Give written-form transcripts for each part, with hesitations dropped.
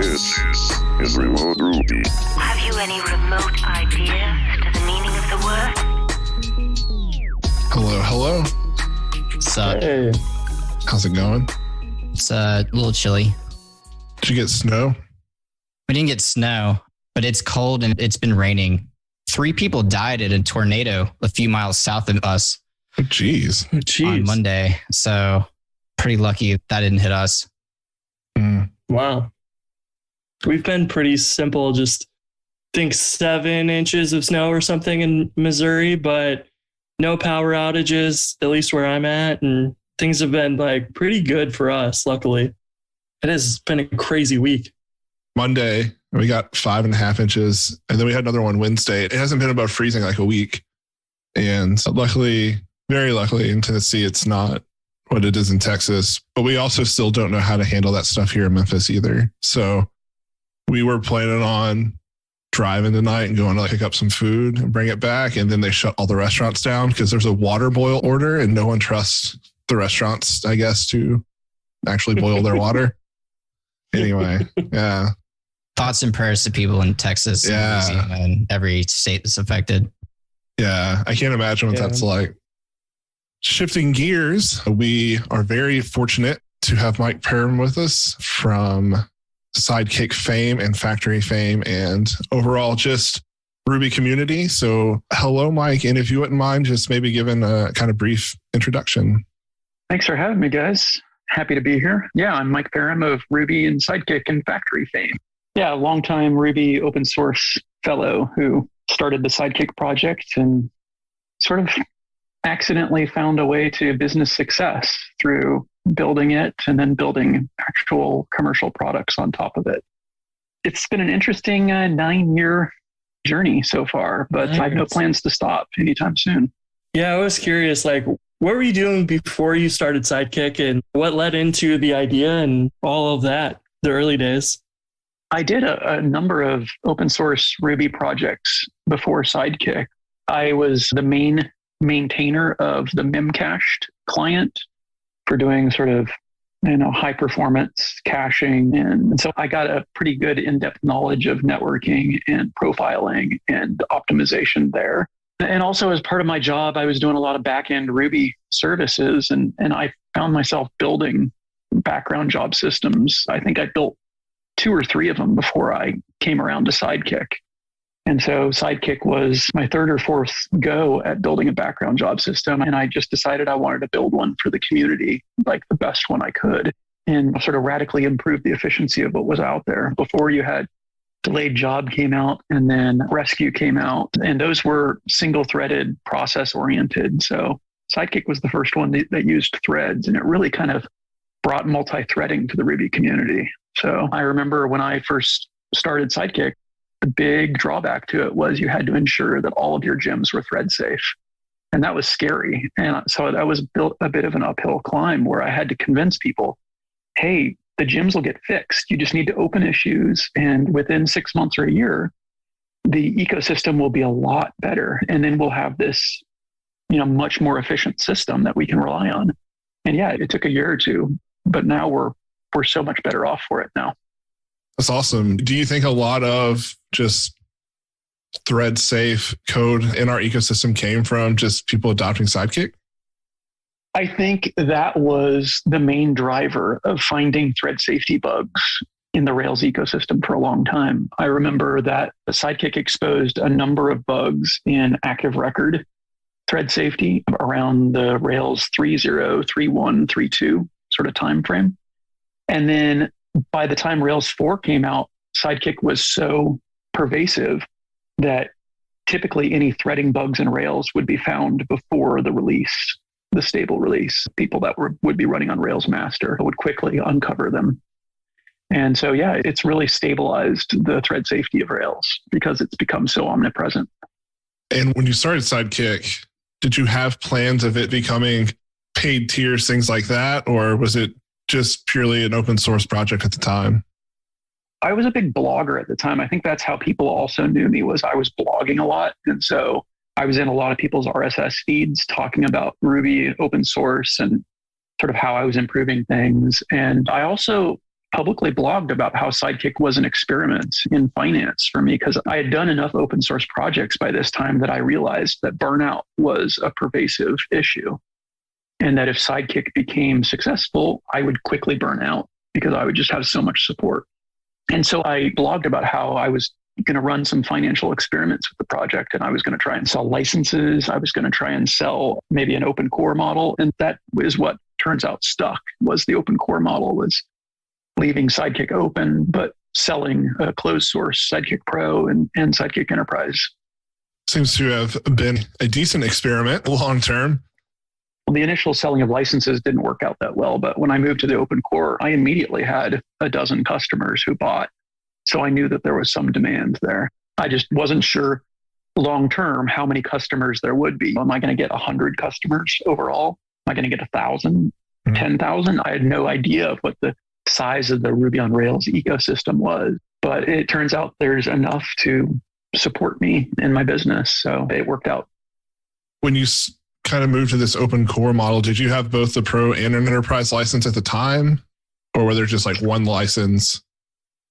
This is Remote Ruby. Have you any remote idea to the meaning of the word? Hello. What's up? Hey. How's it going? It's a little chilly. Did you get snow? We didn't get snow, but it's cold and it's been raining. 3 people died in a tornado a few miles south of us Jeez. on Monday. So pretty lucky that didn't hit us. Wow. We've been pretty simple, just think 7 inches of snow or something in Missouri, but no power outages, at least where I'm at. And things have been like pretty good for us, luckily. It has been a crazy week. Monday, we got 5.5 inches. And then we had another one Wednesday. It hasn't been above freezing like a week. And so luckily, very luckily in Tennessee, it's not what it is in Texas. But we also still don't know how to handle that stuff here in Memphis either. So we were planning on driving tonight and going to pick up some food and bring it back. And then they shut all the restaurants down because there's a water boil order and no one trusts the restaurants, I guess, to actually boil their water. Anyway, yeah. Thoughts and prayers to people in Texas and Louisiana and every state that's affected. Yeah, I can't imagine what that's like. Shifting gears, we are very fortunate to have Mike Perham with us from Sidekiq fame and Factory fame and overall just Ruby community. So hello, Mike. And if you wouldn't mind just maybe giving a kind of brief introduction. Thanks for having me, guys. Happy to be here. Yeah, I'm Mike Perham of Ruby and Sidekiq and Factory fame. Yeah, longtime Ruby open source fellow who started the Sidekiq project and sort of accidentally found a way to business success through building it and then building actual commercial products on top of it. It's been an interesting 9-year journey so far, but I have no plans to stop anytime soon. Yeah, I was curious, what were you doing before you started Sidekiq and what led into the idea and all of that, the early days? I did a number of open source Ruby projects before Sidekiq. I was the main maintainer of the memcached client for doing sort of, high performance caching. And so I got a pretty good in-depth knowledge of networking and profiling and optimization there. And also as part of my job, I was doing a lot of back-end Ruby services and I found myself building background job systems. I think I built 2 or 3 of them before I came around to Sidekiq. And so Sidekiq was my 3rd or 4th go at building a background job system. And I just decided I wanted to build one for the community, like the best one I could, and sort of radically improve the efficiency of what was out there. Before you had delayed job came out and then rescue came out. And those were single threaded process oriented. So Sidekiq was the first one that used threads, and it really kind of brought multi-threading to the Ruby community. So I remember when I first started Sidekiq, the big drawback to it was you had to ensure that all of your gems were thread safe. And that was scary. And so that was built a bit of an uphill climb where I had to convince people, hey, the gems will get fixed. You just need to open issues. And within 6 months or a year, the ecosystem will be a lot better. And then we'll have this, much more efficient system that we can rely on. And yeah, it took a year or 2, but now we're so much better off for it now. That's awesome. Do you think a lot of just ThreadSafe code in our ecosystem came from just people adopting Sidekiq? I think that was the main driver of finding thread safety bugs in the Rails ecosystem for a long time. I remember that Sidekiq exposed a number of bugs in active record thread safety around the Rails 3.0, 3.1, 3.2 sort of time frame. And then by the time Rails 4 came out, Sidekiq was so pervasive that typically any threading bugs in Rails would be found before the release, the stable release. People that would be running on Rails master would quickly uncover them. And so, yeah, it's really stabilized the thread safety of Rails because it's become so omnipresent. And when you started Sidekiq, did you have plans of it becoming paid tiers, things like that? Or was it just purely an open source project at the time? I was a big blogger at the time. I think that's how people also knew me, was I was blogging a lot. And so I was in a lot of people's RSS feeds talking about Ruby open source and sort of how I was improving things. And I also publicly blogged about how Sidekiq was an experiment in finance for me, because I had done enough open source projects by this time that I realized that burnout was a pervasive issue. And that if Sidekiq became successful, I would quickly burn out because I would just have so much support. And so I blogged about how I was going to run some financial experiments with the project, and I was going to try and sell licenses. I was going to try and sell maybe an open core model. And that is what turns out stuck, was the open core model, was leaving Sidekiq open, but selling a closed source Sidekiq Pro and Sidekiq Enterprise. Seems to have been a decent experiment long term. The initial selling of licenses didn't work out that well, but when I moved to the open core, I immediately had a dozen customers who bought. So I knew that there was some demand there. I just wasn't sure long term how many customers there would be. Am I going to get 100 customers overall? Am I going to get 1,000, 10,000? I had no idea of what the size of the Ruby on Rails ecosystem was, but it turns out there's enough to support me in my business. So it worked out. When you kind of moved to this open core model, did you have both the Pro and an enterprise license at the time? Or were there just like one license?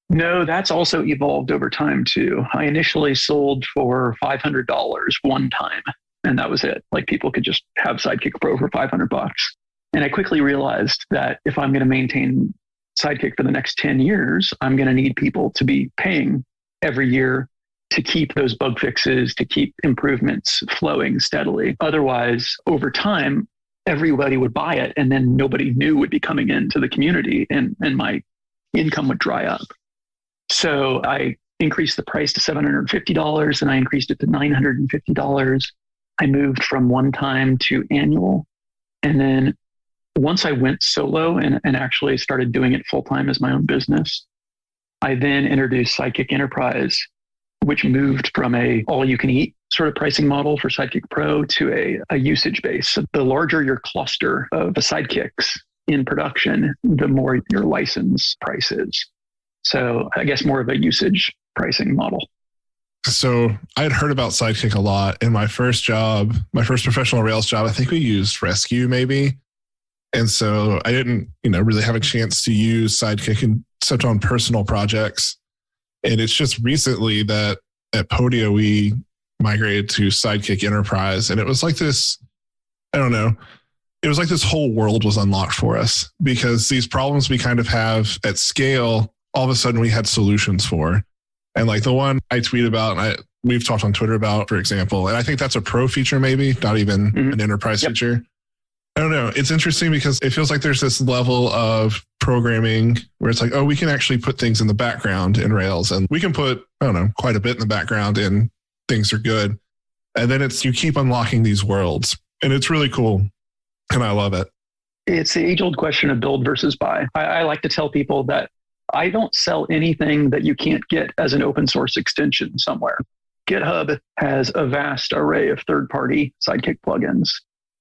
No, that's also evolved over time too. I initially sold for $500 one time, and that was it. Like, people could just have Sidekiq Pro for $500. And I quickly realized that if I'm going to maintain Sidekiq for the next 10 years, I'm going to need people to be paying every year to keep those bug fixes, to keep improvements flowing steadily. Otherwise, over time, everybody would buy it, and then nobody new would be coming into the community, and my income would dry up. So I increased the price to $750, and I increased it to $950. I moved from one time to annual. And then once I went solo and actually started doing it full time as my own business, I then introduced Sidekiq Enterprise, which moved from a all-you-can-eat sort of pricing model for Sidekiq Pro to a usage base. So the larger your cluster of the Sidekicks in production, the more your license price is. So I guess more of a usage pricing model. So I had heard about Sidekiq a lot. In my first job, my first professional Rails job, I think we used Rescue maybe. And so I didn't, really have a chance to use Sidekiq except on personal projects. And it's just recently that at Podio, we migrated to Sidekiq Enterprise. And it was like this, I don't know, it was like this whole world was unlocked for us, because these problems we kind of have at scale, all of a sudden we had solutions for. And like the one I tweet about, and we've talked on Twitter about, for example, and I think that's a pro feature, maybe not even an enterprise feature. I don't know. It's interesting because it feels like there's this level of programming where it's like, oh, we can actually put things in the background in Rails, and we can put, I don't know, quite a bit in the background and things are good. And then you keep unlocking these worlds, and it's really cool. And I love it. It's the age old question of build versus buy. I like to tell people that I don't sell anything that you can't get as an open source extension somewhere. GitHub has a vast array of third-party Sidekiq plugins.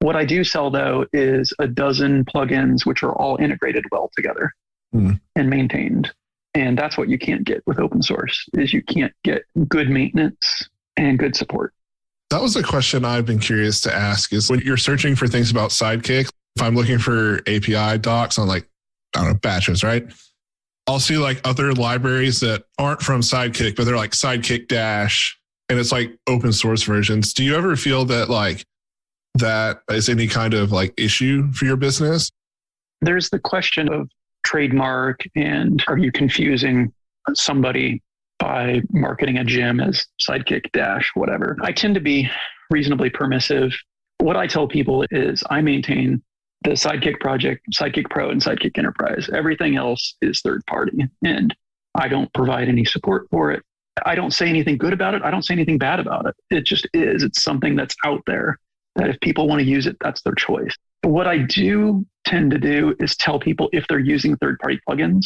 What I do sell, though, is a dozen plugins which are all integrated well together and maintained. And that's what you can't get with open source, is you can't get good maintenance and good support. That was a question I've been curious to ask, is when you're searching for things about Sidekiq, if I'm looking for API docs on batches, right? I'll see like other libraries that aren't from Sidekiq, but they're like Sidekiq Dash, and it's like open source versions. Do you ever feel that like that is any kind of like issue for your business? There's the question of trademark, and are you confusing somebody by marketing a gem as Sidekiq Dash, whatever. I tend to be reasonably permissive. What I tell people is I maintain the Sidekiq project, Sidekiq Pro and Sidekiq Enterprise. Everything else is third party, and I don't provide any support for it. I don't say anything good about it. I don't say anything bad about it. It just is. It's something that's out there that if people want to use it, that's their choice. But what I do tend to do is tell people, if they're using third-party plugins,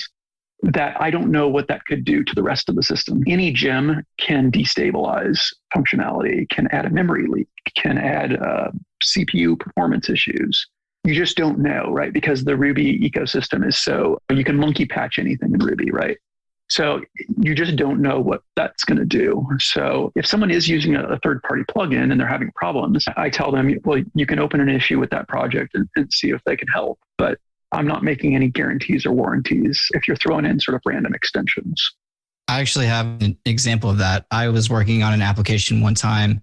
that I don't know what that could do to the rest of the system. Any gem can destabilize functionality, can add a memory leak, can add CPU performance issues. You just don't know, right? Because the Ruby ecosystem is so, you can monkey patch anything in Ruby, right? So you just don't know what that's going to do. So if someone is using a third-party plugin and they're having problems, I tell them, well, you can open an issue with that project and see if they can help. But I'm not making any guarantees or warranties if you're throwing in sort of random extensions. I actually have an example of that. I was working on an application one time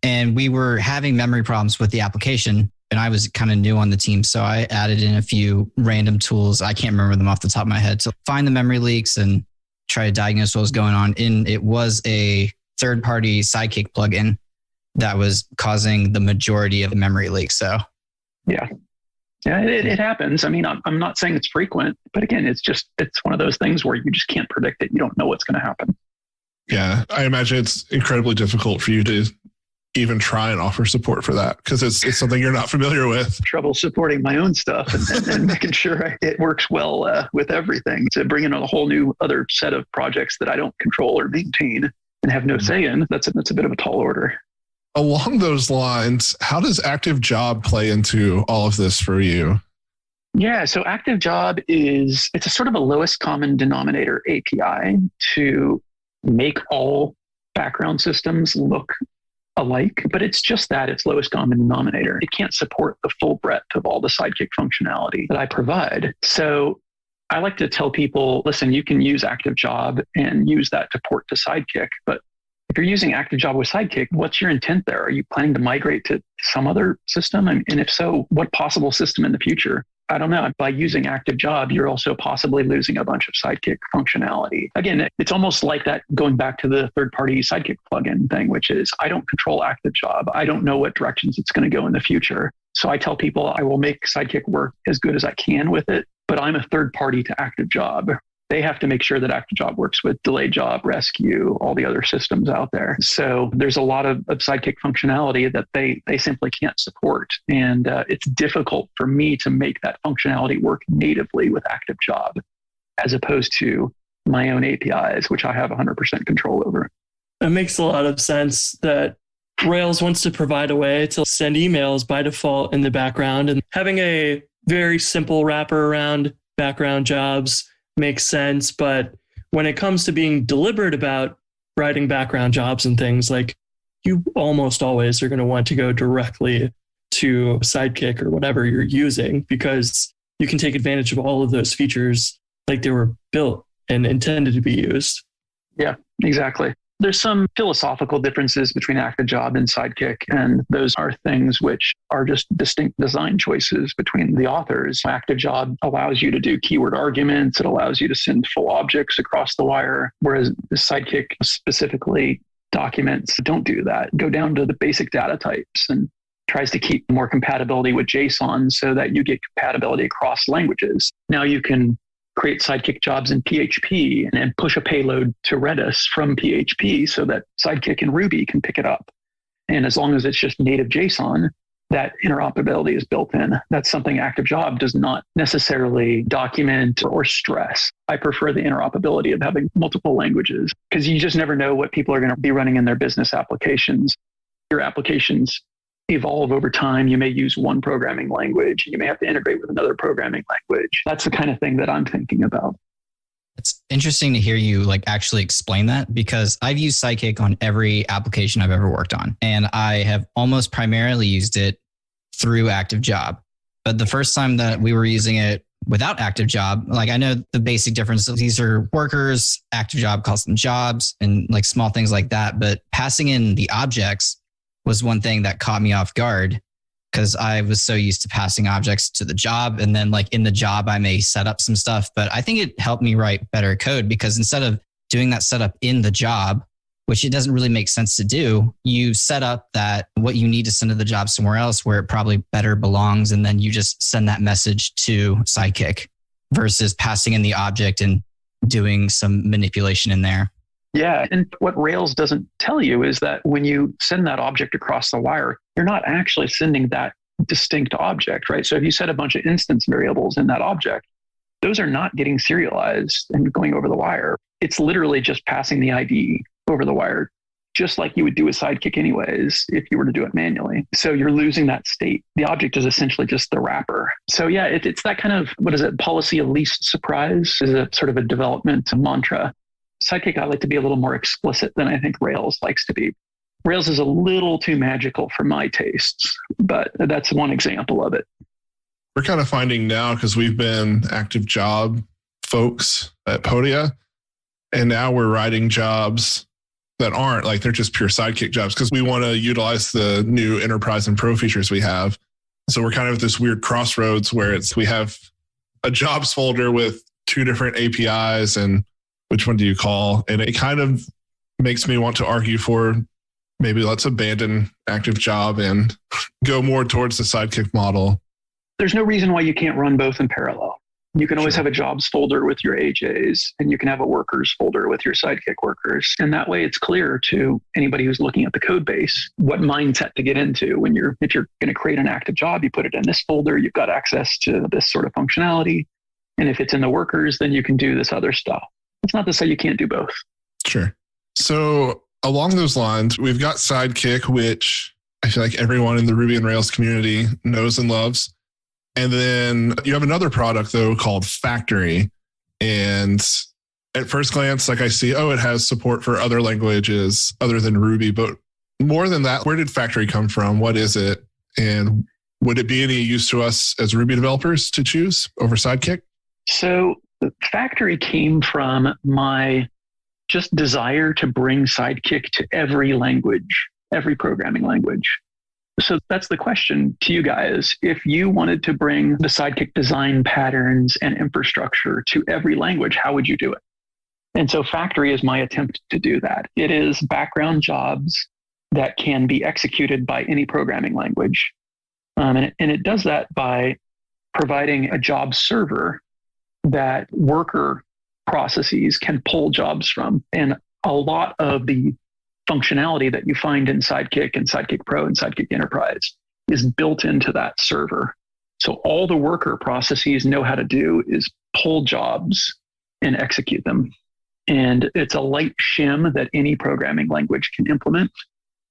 and we were having memory problems with the application, and I was kind of new on the team. So I added in a few random tools. I can't remember them off the top of my head to find the memory leaks and try to diagnose what was going on. And it was a third-party Sidekiq plugin that was causing the majority of the memory leaks. So yeah, it happens. I mean, I'm not saying it's frequent, but again, it's one of those things where you just can't predict it. You don't know what's going to happen. Yeah, I imagine it's incredibly difficult for you to even try and offer support for that because it's something you're not familiar with. Trouble supporting my own stuff and making sure it works well with everything. To bring in a whole new other set of projects that I don't control or maintain and have no say in, that's a bit of a tall order. Along those lines, how does Active Job play into all of this for you? Yeah, so Active Job it's a sort of a lowest common denominator API to make all background systems look alike, but it's just that, it's lowest common denominator. It can't support the full breadth of all the Sidekiq functionality that I provide. So I like to tell people, listen, you can use Active Job and use that to port to Sidekiq, but if you're using Active Job with Sidekiq, what's your intent there? Are you planning to migrate to some other system? And if so, what possible system in the future? I don't know. By using Active Job, you're also possibly losing a bunch of Sidekiq functionality. Again, it's almost like that going back to the third-party Sidekiq plugin thing, which is I don't control Active Job. I don't know what directions it's going to go in the future. So I tell people I will make Sidekiq work as good as I can with it, but I'm a third party to Active Job. They have to make sure that Active Job works with Delayed Job, Rescue, all the other systems out there. So there's a lot of Sidekiq functionality that they simply can't support. And it's difficult for me to make that functionality work natively with Active Job, as opposed to my own APIs, which I have 100% control over. It makes a lot of sense that Rails wants to provide a way to send emails by default in the background, and having a very simple wrapper around background jobs makes sense. But when it comes to being deliberate about writing background jobs and things, like, you almost always are going to want to go directly to Sidekiq or whatever you're using, because you can take advantage of all of those features like they were built and intended to be used. Yeah, exactly. There's some philosophical differences between Active Job and Sidekiq, and those are things which are just distinct design choices between the authors. Active Job allows you to do keyword arguments. It allows you to send full objects across the wire, whereas Sidekiq, specifically documents, don't do that. Go down to the basic data types and tries to keep more compatibility with JSON so that you get compatibility across languages. Now you can create Sidekiq jobs in PHP and push a payload to Redis from PHP so that Sidekiq and Ruby can pick it up. And as long as it's just native JSON, that interoperability is built in. That's something Active Job does not necessarily document or stress. I prefer the interoperability of having multiple languages, because you just never know what people are going to be running in their business applications. Your applications evolve over time. You may use one programming language. You may have to integrate with another programming language. That's the kind of thing that I'm thinking about. It's interesting to hear you actually explain that, because I've used Sidekiq on every application I've ever worked on, and I have almost primarily used it through Active Job. But the first time that we were using it without Active Job, I know the basic difference. These are workers, Active Job calls them jobs, and small things like that. But passing in the objects was one thing that caught me off guard, because I was so used to passing objects to the job. And then in the job, I may set up some stuff, but I think it helped me write better code, because instead of doing that setup in the job, which it doesn't really make sense to do, you set up that what you need to send to the job somewhere else where it probably better belongs. And then you just send that message to Sidekiq versus passing in the object and doing some manipulation in there. Yeah. And what Rails doesn't tell you is that when you send that object across the wire, you're not actually sending that distinct object, right? So if you set a bunch of instance variables in that object, those are not getting serialized and going over the wire. It's literally just passing the ID over the wire, just like you would do with Sidekiq anyways, if you were to do it manually. So you're losing that state. The object is essentially just the wrapper. So yeah, it's that kind of, policy of least surprise is a sort of a development mantra. Sidekiq, I like to be a little more explicit than I think Rails likes to be. Rails is a little too magical for my tastes, but that's one example of it. we're kind of finding now, because we've been active job folks at Podia, and now we're writing jobs that aren't like, they're just pure Sidekiq jobs because we want to utilize the new enterprise and pro features we have. So we're kind of at this weird crossroads where we have a jobs folder with 2 different APIs and which one do you call? And it kind of makes me want to argue for maybe let's abandon active job and go more towards the Sidekiq model. There's no reason why you can't run both in parallel. You can always have a jobs folder with your AJs, and you can have a workers folder with your Sidekiq workers. And that way it's clear to anybody who's looking at the code base what mindset to get into when if you're going to create an active job, you put it in this folder, you've got access to this sort of functionality. And if it's in the workers, then you can do this other stuff. It's not to say you can't do both. Sure. So along those lines, we've got Sidekiq, which I feel like everyone in the Ruby on Rails community knows and loves. And then you have another product, though, called Faktory. And at first glance, like I see, it has support for other languages other than Ruby. But more than that, where did Faktory come from? What is it? And would it be any use to us as Ruby developers to choose over Sidekiq? So Faktory came from my just desire to bring Sidekiq to every language, every programming language. So that's the question to you guys. If you wanted to bring the Sidekiq design patterns and infrastructure to every language, how would you do it? And so Faktory is my attempt to do that. It is background jobs that can be executed by any programming language. And it does that by providing a job server that worker processes can pull jobs from. And a lot of the functionality that you find in Sidekiq and Sidekiq Pro and Sidekiq Enterprise is built into that server. So all the worker processes know how to do is pull jobs and execute them. And it's a light shim that any programming language can implement.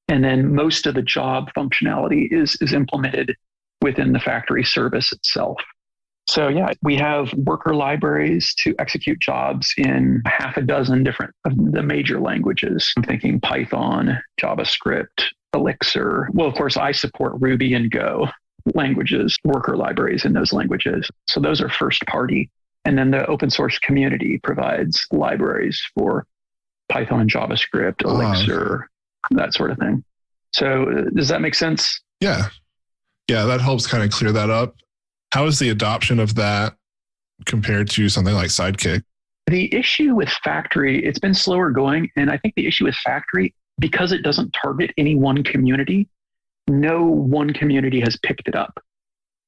And then most of the job functionality is implemented within the Faktory service itself. So yeah, we have worker libraries to execute jobs in 6 different of the major languages. I'm thinking Python, JavaScript, Elixir. Well, of course, I support Ruby and Go languages, worker libraries in those languages. So those are first party. And then the open source community provides libraries for Python, JavaScript, Elixir, that sort of thing. So does that make sense? Yeah. Yeah, that helps kind of clear that up. How is the adoption of that compared to something like Sidekiq? The issue with Faktory, it's been slower going. And I think the issue with Faktory, because it doesn't target any one community, no one community has picked it up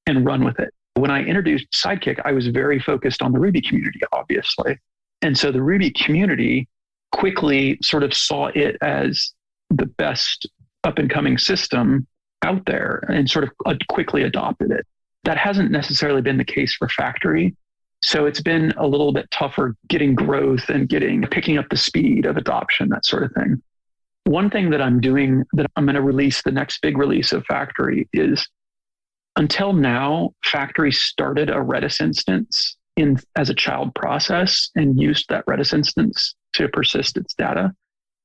and run with it. When I introduced Sidekiq, I was very focused on the Ruby community, obviously. And so the Ruby community quickly sort of saw it as the best up and coming system out there and sort of quickly adopted it. That hasn't necessarily been the case for Faktory. So it's been a little bit tougher getting growth and picking up the speed of adoption, that sort of thing. One thing that I'm doing that I'm going to release, the next big release of Faktory, is until now, Faktory started a Redis instance as a child process and used that Redis instance to persist its data.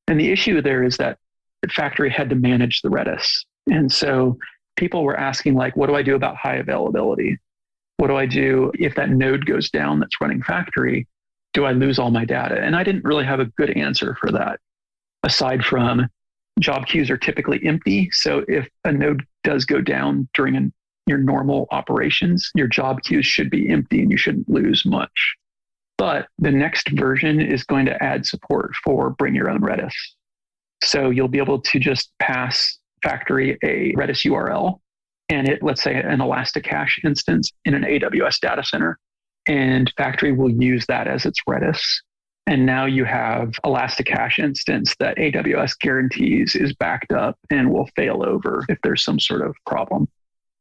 And the issue there is that Faktory had to manage the Redis. And so people were asking, like, what do I do about high availability? What do I do if that node goes down that's running Faktory? Do I lose all my data? And I didn't really have a good answer for that, aside from job queues are typically empty. So if a node does go down during your normal operations, your job queues should be empty and you shouldn't lose much. But the next version is going to add support for bring your own Redis. So you'll be able to just pass Faktory a Redis URL and let's say an Elasticache instance in an AWS data center, and Faktory will use that as its Redis. And now you have Elasticache instance that AWS guarantees is backed up and will fail over if there's some sort of problem.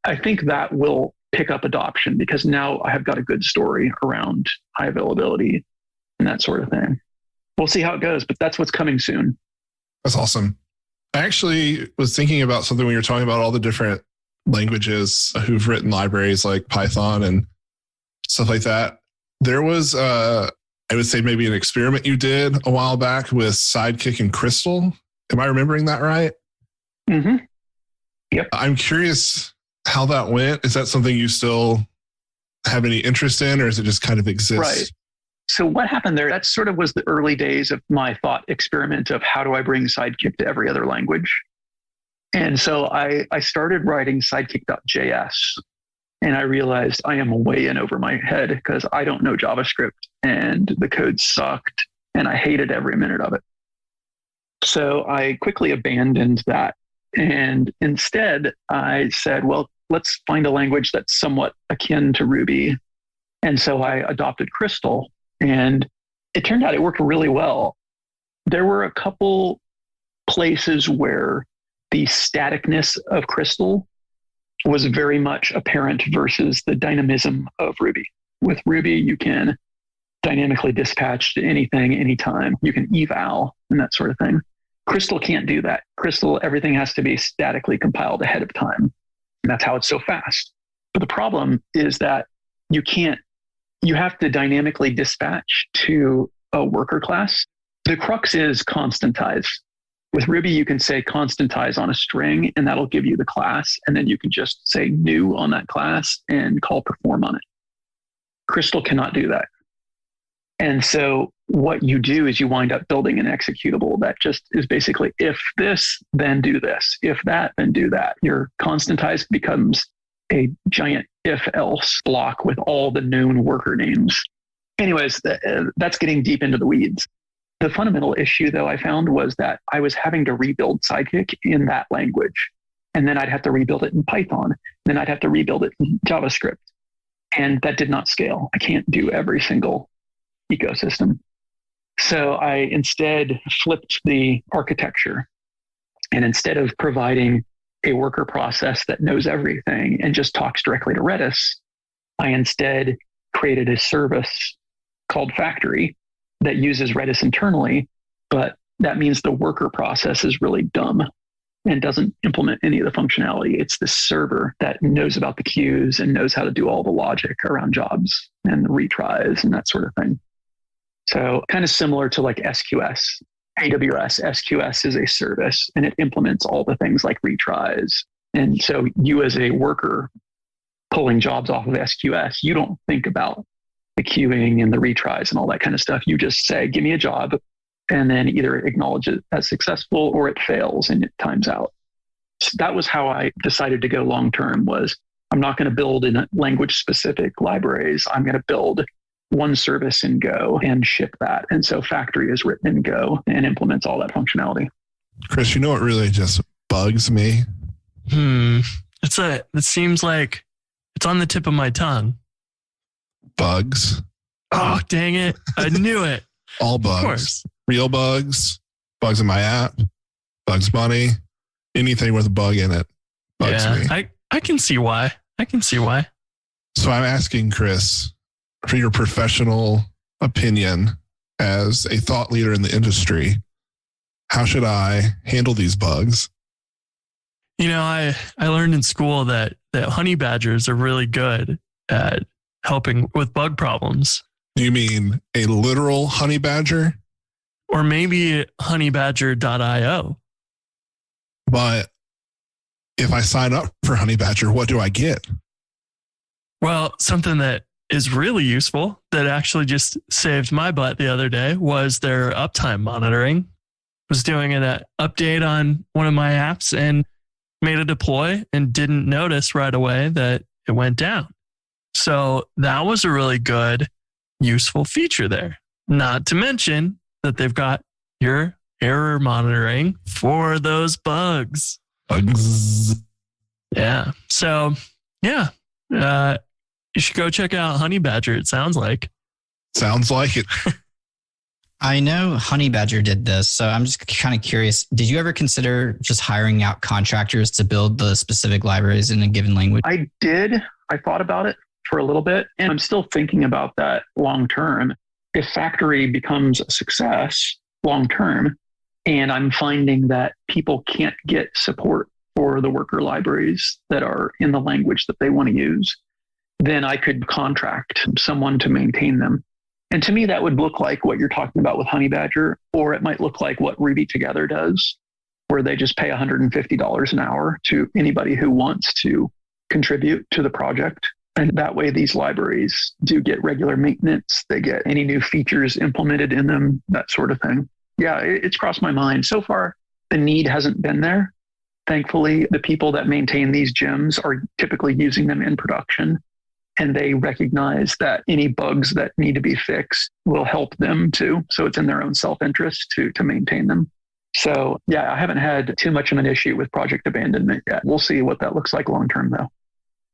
I think that will pick up adoption because now I have got a good story around high availability and that sort of thing. We'll see how it goes, but that's what's coming soon. That's awesome. I actually was thinking about something when you were talking about all the different languages who've written libraries like Python and stuff like that. There was, I would say maybe an experiment you did a while back with Sidekiq and Crystal. Am I remembering that right? Mm-hmm. Yep. I'm curious how that went. Is that something you still have any interest in, or is it just kind of exist? Right. So what happened there, that sort of was the early days of my thought experiment of how do I bring Sidekiq to every other language? And so I started writing sidekiq.js, and I realized I am way in over my head because I don't know JavaScript and the code sucked and I hated every minute of it. So I quickly abandoned that. And instead I said, well, let's find a language that's somewhat akin to Ruby. And so I adopted Crystal, and it turned out it worked really well. There were a couple places where the staticness of Crystal was very much apparent versus the dynamism of Ruby. With Ruby, you can dynamically dispatch to anything, anytime. You can eval and that sort of thing. Crystal can't do that. Crystal, everything has to be statically compiled ahead of time. And that's how it's so fast. But the problem is that you have to dynamically dispatch to a worker class. The crux is constantize. With Ruby, you can say constantize on a string, and that'll give you the class. And then you can just say new on that class and call perform on it. Crystal cannot do that. And so what you do is you wind up building an executable that just is basically, if this, then do this. If that, then do that. Your constantize becomes a giant if-else block with all the known worker names. Anyways, that's getting deep into the weeds. The fundamental issue, though, I found was that I was having to rebuild Sidekiq in that language. And then I'd have to rebuild it in Python. Then I'd have to rebuild it in JavaScript. And that did not scale. I can't do every single ecosystem. So I instead flipped the architecture. And instead of providing a worker process that knows everything and just talks directly to Redis, I instead created a service called Factory that uses Redis internally, but that means the worker process is really dumb and doesn't implement any of the functionality. It's the server that knows about the queues and knows how to do all the logic around jobs and the retries and that sort of thing. So kind of similar to like SQS. AWS SQS is a service and it implements all the things like retries. And so you as a worker pulling jobs off of SQS, you don't think about the queuing and the retries and all that kind of stuff. You just say, give me a job, and then either acknowledge it as successful or it fails and it times out. So that was how I decided to go long-term. Was I'm not going to build in language specific libraries. I'm going to build one service in Go and ship that. And so Factory is written in Go and implements all that functionality. Chris, you know what really just bugs me? It seems like it's on the tip of my tongue. Bugs. Oh, dang it. I knew it. All bugs. Of course. Real bugs, bugs in my app, Bugs Bunny, anything with a bug in it bugs me. I can see why. So I'm asking Chris for your professional opinion as a thought leader in the industry. How should I handle these bugs? You know, I learned in school that honey badgers are really good at helping with bug problems. Do you mean a literal honey badger? Or maybe honeybadger.io. But if I sign up for Honey Badger, what do I get? Well, something that is really useful that actually just saved my butt the other day was their uptime monitoring. Was doing an update on one of my apps and made a deploy and didn't notice right away that it went down. So that was a really good, useful feature there. Not to mention that they've got your error monitoring for those bugs. Yeah. So, yeah. You should go check out Honey Badger, it sounds like. Sounds like it. I know Honey Badger did this, so I'm just kind of curious. Did you ever consider just hiring out contractors to build the specific libraries in a given language? I did. I thought about it for a little bit, and I'm still thinking about that long term. If Factory becomes a success long term, and I'm finding that people can't get support for the worker libraries that are in the language that they want to use, then I could contract someone to maintain them. And to me, that would look like what you're talking about with Honey Badger, or it might look like what Ruby Together does, where they just pay $150 an hour to anybody who wants to contribute to the project. And that way, these libraries do get regular maintenance. They get any new features implemented in them, that sort of thing. Yeah, it's crossed my mind. So far, the need hasn't been there. Thankfully, the people that maintain these gems are typically using them in production, and they recognize that any bugs that need to be fixed will help them too. So it's in their own self-interest to maintain them. So yeah, I haven't had too much of an issue with project abandonment yet. We'll see what that looks like long term though.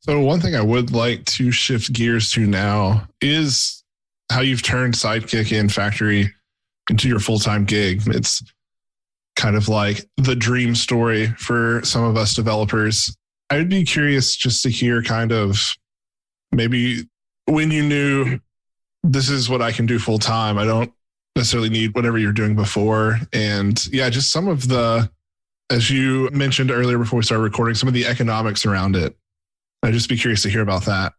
So one thing I would like to shift gears to now is how you've turned Sidekiq and Faktory into your full-time gig. It's kind of like the dream story for some of us developers. I would be curious just to hear kind of maybe when you knew this is what I can do full-time. I don't necessarily need whatever you're doing before. And yeah, just some of the, as you mentioned earlier before we started recording, some of the economics around it. I'd just be curious to hear about that.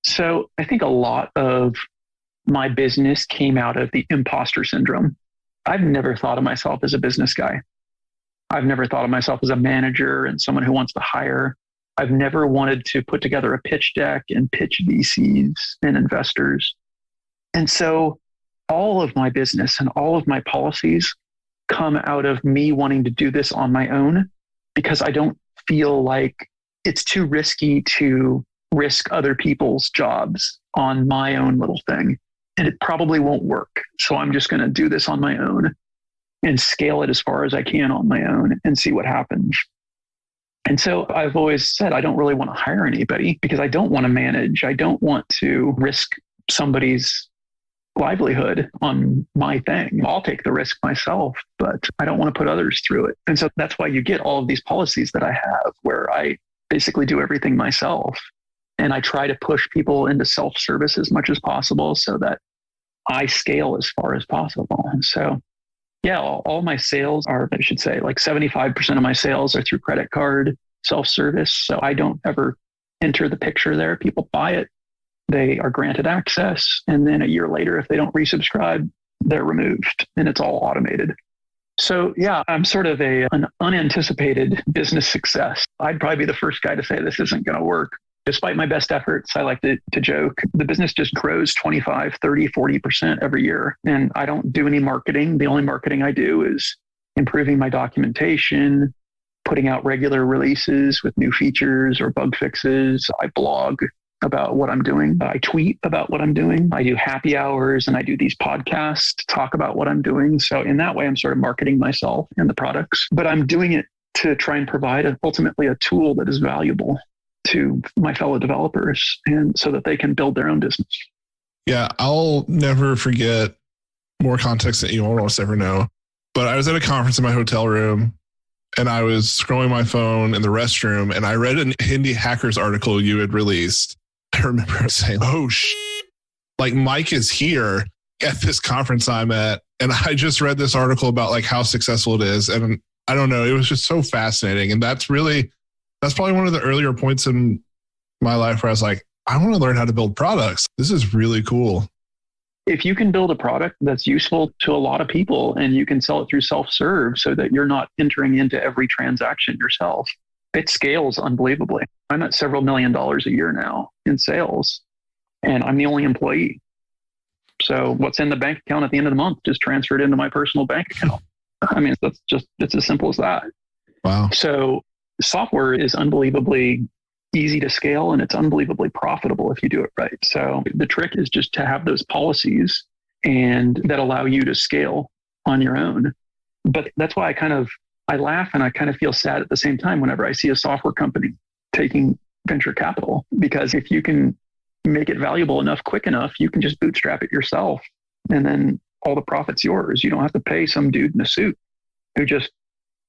So I think a lot of my business came out of the imposter syndrome. I've never thought of myself as a business guy. I've never thought of myself as a manager and someone who wants to hire. I've never wanted to put together a pitch deck and pitch VCs and investors. And so all of my business and all of my policies come out of me wanting to do this on my own because I don't feel like it's too risky to risk other people's jobs on my own little thing. And it probably won't work. So I'm just going to do this on my own and scale it as far as I can on my own and see what happens. And so I've always said, I don't really want to hire anybody because I don't want to manage. I don't want to risk somebody's livelihood on my thing. I'll take the risk myself, but I don't want to put others through it. And so that's why you get all of these policies that I have where I basically do everything myself. And I try to push people into self-service as much as possible so that I scale as far as possible. And so, yeah, all my sales are, I should say, like 75% of my sales are through credit card, self-service. So I don't ever enter the picture there. People buy it, they are granted access. And then a year later, if they don't resubscribe, they're removed and it's all automated. So yeah, I'm sort of an unanticipated business success. I'd probably be the first guy to say this isn't going to work. Despite my best efforts, I like to joke, the business just grows 25, 30, 40% every year. And I don't do any marketing. The only marketing I do is improving my documentation, putting out regular releases with new features or bug fixes. I blog about what I'm doing. I tweet about what I'm doing. I do happy hours and I do these podcasts to talk about what I'm doing. So in that way, I'm sort of marketing myself and the products, but I'm doing it to try and provide ultimately a tool that is valuable to my fellow developers and so that they can build their own business. Yeah, I'll never forget more context that you won't almost ever know. But I was at a conference in my hotel room and I was scrolling my phone in the restroom and I read an Indie Hackers article you had released. I remember saying, oh, like Mike is here at this conference I'm at. And I just read this article about like how successful it is. And I don't know, it was just so fascinating. And that's probably one of the earlier points in my life where I was like, I want to learn how to build products. This is really cool. If you can build a product that's useful to a lot of people and you can sell it through self-serve so that you're not entering into every transaction yourself, it scales unbelievably. I'm at several $1 million a year now in sales and I'm the only employee. So what's in the bank account at the end of the month just transferred into my personal bank account. I mean, it's as simple as that. Wow. So software is unbelievably easy to scale and it's unbelievably profitable if you do it right. So the trick is just to have those policies and that allow you to scale on your own. But that's why I laugh and I kind of feel sad at the same time whenever I see a software company taking venture capital, because if you can make it valuable enough, quick enough, you can just bootstrap it yourself and then all the profit's yours. You don't have to pay some dude in a suit who just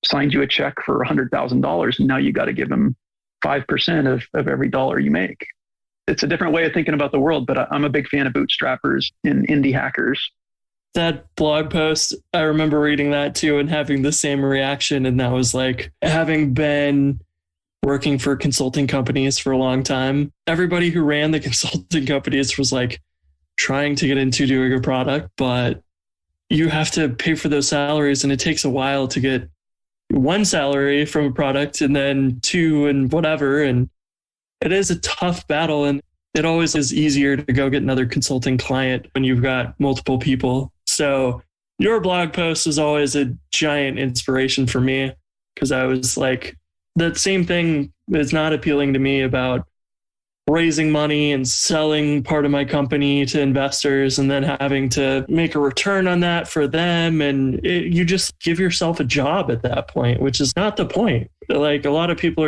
signed you a check for $100,000 and now you got to give him 5% of every dollar you make. It's a different way of thinking about the world, but I'm a big fan of bootstrappers and indie hackers. That blog post, I remember reading that too and having the same reaction. And that was like, having been working for consulting companies for a long time, everybody who ran the consulting companies was like trying to get into doing a product, but you have to pay for those salaries and it takes a while to get one salary from a product and then two and whatever. And it is a tough battle. And it always is easier to go get another consulting client when you've got multiple people. So your blog post is always a giant inspiration for me, because I was like, that same thing is not appealing to me about raising money and selling part of my company to investors and then having to make a return on that for them. And you just give yourself a job at that point, which is not the point. Like, a lot of people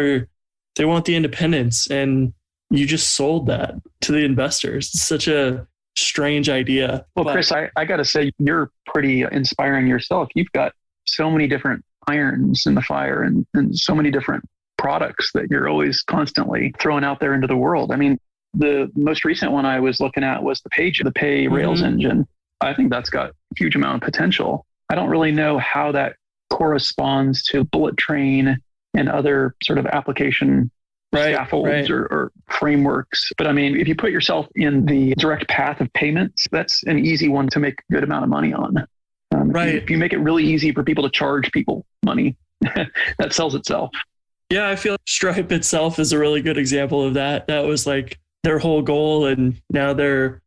they want the independence, and you just sold that to the investors. It's such a strange idea. Well, Chris, I got to say, you're pretty inspiring yourself. You've got so many different irons in the fire and so many different products that you're always constantly throwing out there into the world. I mean, the most recent one I was looking at was the Pay Rails engine. I think that's got a huge amount of potential. I don't really know how that corresponds to Bullet Train and other sort of application scaffolds or frameworks. But I mean, if you put yourself in the direct path of payments, that's an easy one to make a good amount of money on. If you make it really easy for people to charge people money, that sells itself. Yeah, I feel like Stripe itself is a really good example of that. That was like their whole goal, and now they're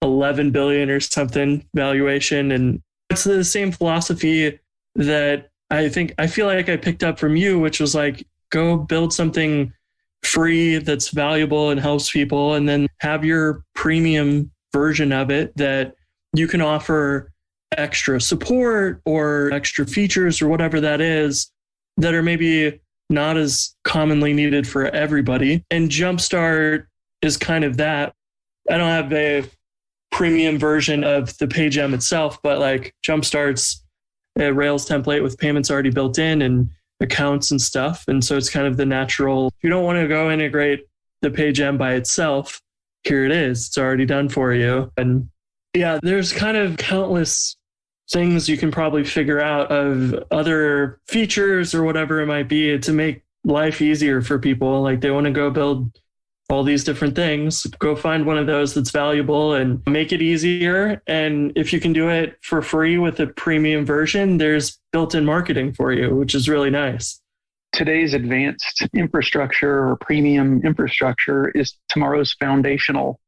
11 billion or something valuation. And it's the same philosophy that I feel like I picked up from you, which was like, go build something free that's valuable and helps people, and then have your premium version of it that you can offer extra support or extra features or whatever that is that are maybe not as commonly needed for everybody. And Jumpstart is kind of that. I don't have a premium version of the PageM itself, but like Jumpstart's a Rails template with payments already built in and accounts and stuff. And so it's kind of the natural, if you don't want to go integrate the PageM by itself, here it is. It's already done for you. And yeah, there's kind of countless things you can probably figure out of other features or whatever it might be to make life easier for people. Like, they want to go build all these different things, go find one of those that's valuable and make it easier. And if you can do it for free with a premium version, there's built-in marketing for you, which is really nice. Today's advanced infrastructure or premium infrastructure is tomorrow's foundational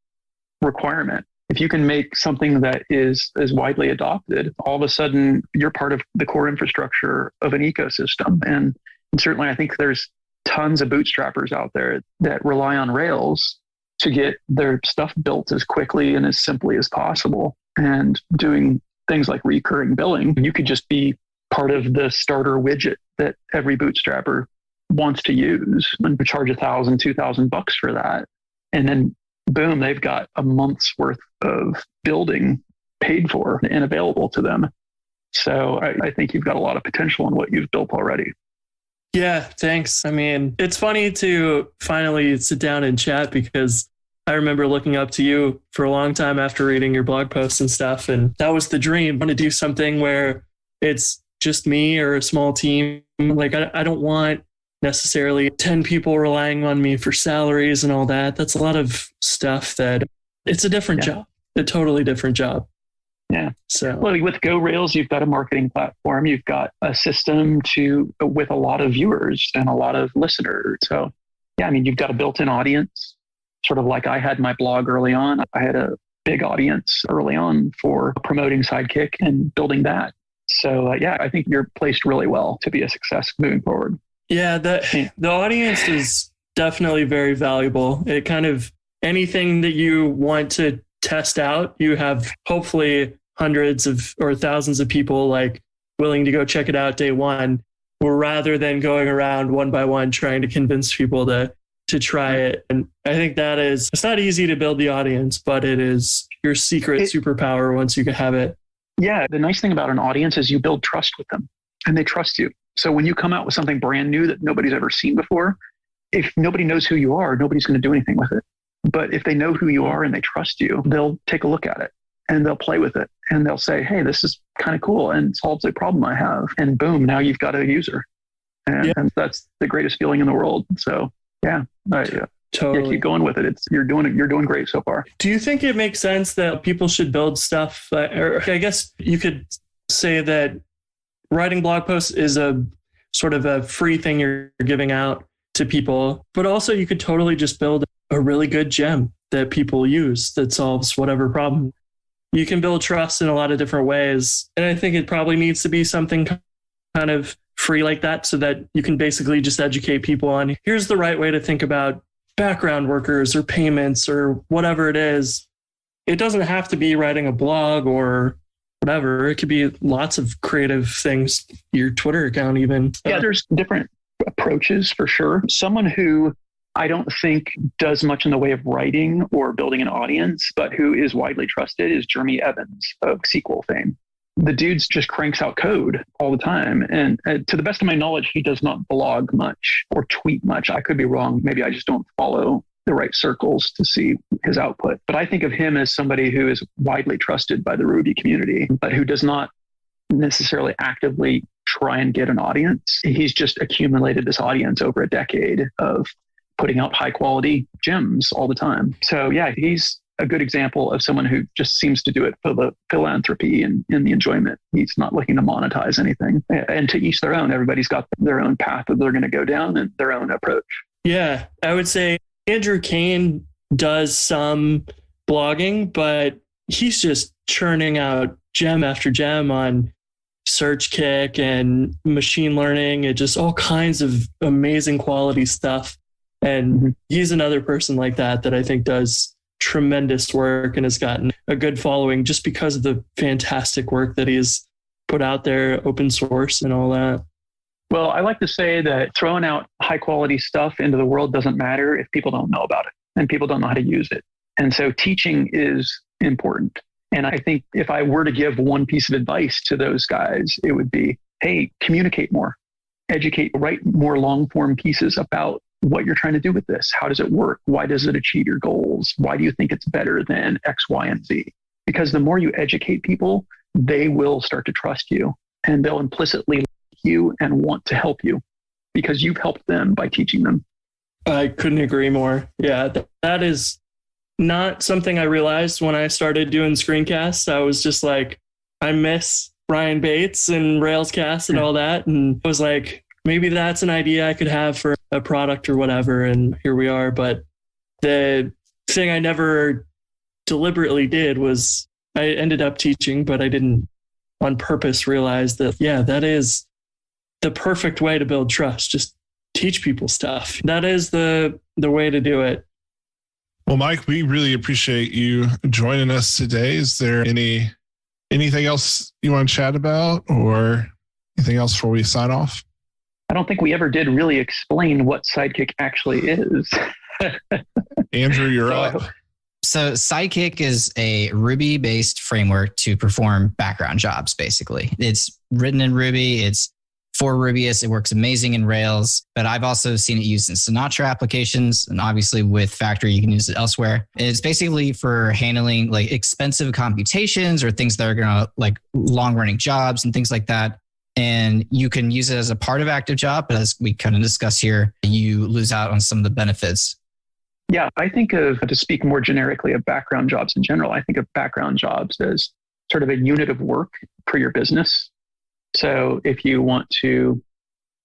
requirement. If you can make something that is widely adopted, all of a sudden you're part of the core infrastructure of an ecosystem. And certainly I think there's tons of bootstrappers out there that rely on Rails to get their stuff built as quickly and as simply as possible. And doing things like recurring billing, you could just be part of the starter widget that every bootstrapper wants to use and charge $1,000, $2,000 for that. And then boom, they've got a month's worth of building paid for and available to them. So I think you've got a lot of potential in what you've built already. Yeah, thanks. I mean, it's funny to finally sit down and chat, because I remember looking up to you for a long time after reading your blog posts and stuff. And that was the dream. I want to do something where it's just me or a small team. Like, I don't want necessarily 10 people relying on me for salaries and all that. That's a lot of stuff that it's a different job, a totally different job. Yeah. So with Go Rails, you've got a marketing platform. You've got a system with a lot of viewers and a lot of listeners. So yeah, I mean, you've got a built-in audience, sort of like I had my blog early on. I had a big audience early on for promoting Sidekiq and building that. So yeah, I think you're placed really well to be a success moving forward. Yeah, the audience is definitely very valuable. It kind of, anything that you want to test out, you have hopefully hundreds of or thousands of people like willing to go check it out day one, or rather than going around one by one trying to convince people to try it. And I think it's not easy to build the audience, but it is your secret superpower once you can have it. Yeah, the nice thing about an audience is you build trust with them and they trust you. So when you come out with something brand new that nobody's ever seen before, if nobody knows who you are, nobody's going to do anything with it. But if they know who you are and they trust you, they'll take a look at it and they'll play with it and they'll say, hey, this is kind of cool and solves a problem I have. And boom, now you've got a user. And that's the greatest feeling in the world. So yeah, totally. Yeah, keep going with it. You're doing great so far. Do you think it makes sense that people should build stuff? Or I guess you could say that writing blog posts is a sort of a free thing you're giving out to people, but also you could totally just build a really good gem that people use that solves whatever problem. You can build trust in a lot of different ways. And I think it probably needs to be something kind of free like that, so that you can basically just educate people on here's the right way to think about background workers or payments or whatever it is. It doesn't have to be writing a blog or whatever. It could be lots of creative things, your Twitter account even. Yeah, there's different approaches for sure. Someone who I don't think does much in the way of writing or building an audience, but who is widely trusted is Jeremy Evans of SQL fame. The dude just cranks out code all the time. And to the best of my knowledge, he does not blog much or tweet much. I could be wrong. Maybe I just don't follow the right circles to see his output. But I think of him as somebody who is widely trusted by the Ruby community, but who does not necessarily actively try and get an audience. He's just accumulated this audience over a decade of putting out high quality gems all the time. So yeah, he's a good example of someone who just seems to do it for the philanthropy and the enjoyment. He's not looking to monetize anything. And to each their own. Everybody's got their own path that they're going to go down and their own approach. Yeah, I would say Andrew Kane does some blogging, but he's just churning out gem after gem on Sidekiq and machine learning and just all kinds of amazing quality stuff. And he's another person like that I think does tremendous work and has gotten a good following just because of the fantastic work that he's put out there, open source and all that. Well, I like to say that throwing out high quality stuff into the world doesn't matter if people don't know about it and people don't know how to use it. And so teaching is important. And I think if I were to give one piece of advice to those guys, it would be, hey, communicate more, educate, write more long form pieces about what you're trying to do with this. How does it work? Why does it achieve your goals? Why do you think it's better than X, Y, and Z? Because the more you educate people, they will start to trust you and they'll implicitly like you and want to help you because you've helped them by teaching them. I couldn't agree more. Yeah, that is not something I realized when I started doing screencasts. I was just like, I miss Ryan Bates and Railscast and all that. And I was like, maybe that's an idea I could have for a product or whatever. And here we are. But the thing I never deliberately did was I ended up teaching, but I didn't on purpose realize that, yeah, that is the perfect way to build trust. Just teach people stuff. That is the way to do it. Well, Mike, we really appreciate you joining us today. Is there anything else you want to chat about or anything else before we sign off? I don't think we ever did really explain what Sidekiq actually is. Andrew, you're up. So Sidekiq is a Ruby-based framework to perform background jobs, basically. It's written in Ruby. It's for Rubyists. It works amazing in Rails, but I've also seen it used in Sinatra applications. And obviously with Factory, you can use it elsewhere. It's basically for handling like expensive computations or things that are going to like long running jobs and things like that. And you can use it as a part of active job, but as we kind of discuss here, you lose out on some of the benefits. Yeah, I think of, to speak more generically of background jobs in general, I think of background jobs as sort of a unit of work for your business. So if you want to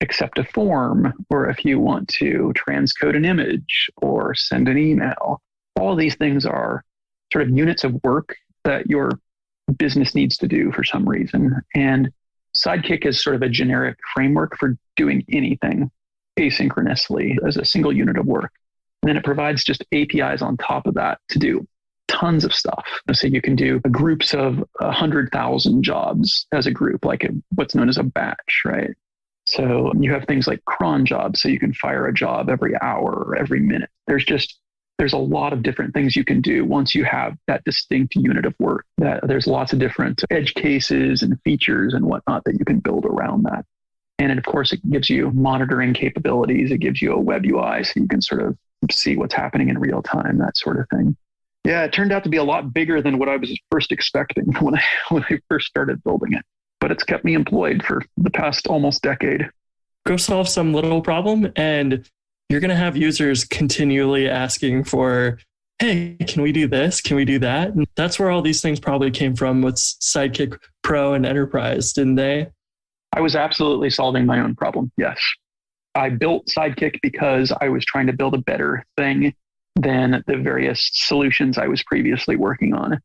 accept a form, or if you want to transcode an image or send an email, all these things are sort of units of work that your business needs to do for some reason. And Sidekiq is sort of a generic framework for doing anything asynchronously as a single unit of work. And then it provides just APIs on top of that to do tons of stuff. So you can do groups of 100,000 jobs as a group, like what's known as a batch, right? So you have things like cron jobs, so you can fire a job every hour or every minute. There's a lot of different things you can do once you have that distinct unit of work. That there's lots of different edge cases and features and whatnot that you can build around that. And of course, it gives you monitoring capabilities. It gives you a web UI, so you can sort of see what's happening in real time, that sort of thing. Yeah, it turned out to be a lot bigger than what I was first expecting when I first started building it. But it's kept me employed for the past almost decade. Go solve some little problem and you're going to have users continually asking for, hey, can we do this? Can we do that? And that's where all these things probably came from with Sidekiq Pro and Enterprise, didn't they? I was absolutely solving my own problem, yes. I built Sidekiq because I was trying to build a better thing than the various solutions I was previously working on.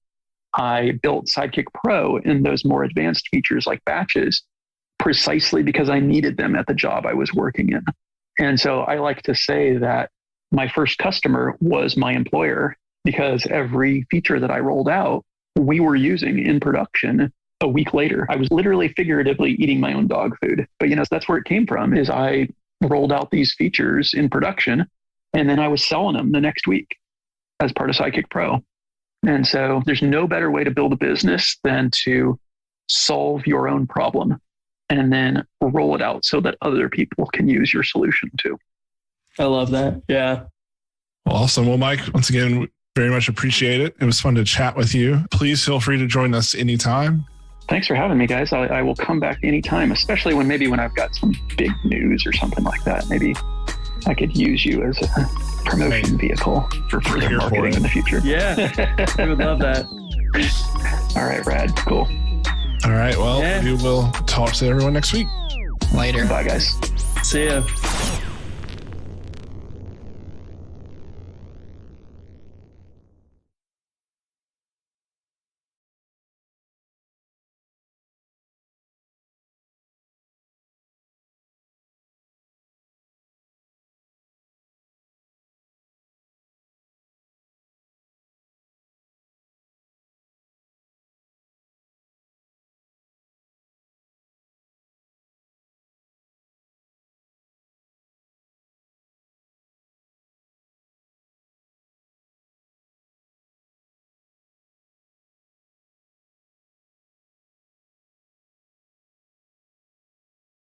I built Sidekiq Pro and those more advanced features like batches precisely because I needed them at the job I was working in. And so I like to say that my first customer was my employer, because every feature that I rolled out, we were using in production a week later. I was literally figuratively eating my own dog food. But, that's where it came from, is I rolled out these features in production and then I was selling them the next week as part of Sidekiq Pro. And so there's no better way to build a business than to solve your own problem and then roll it out so that other people can use your solution too. I love that. Yeah. Awesome. Well, Mike, once again, very much appreciate it. It was fun to chat with you. Please feel free to join us anytime. Thanks for having me, guys. I will come back anytime, especially when I've got some big news or something like that. Maybe I could use you as a promotion vehicle for further marketing in the future. Yeah, I would love that. All right, rad. Cool. All right. Well, we will talk to everyone next week. Later. Bye, guys. See ya.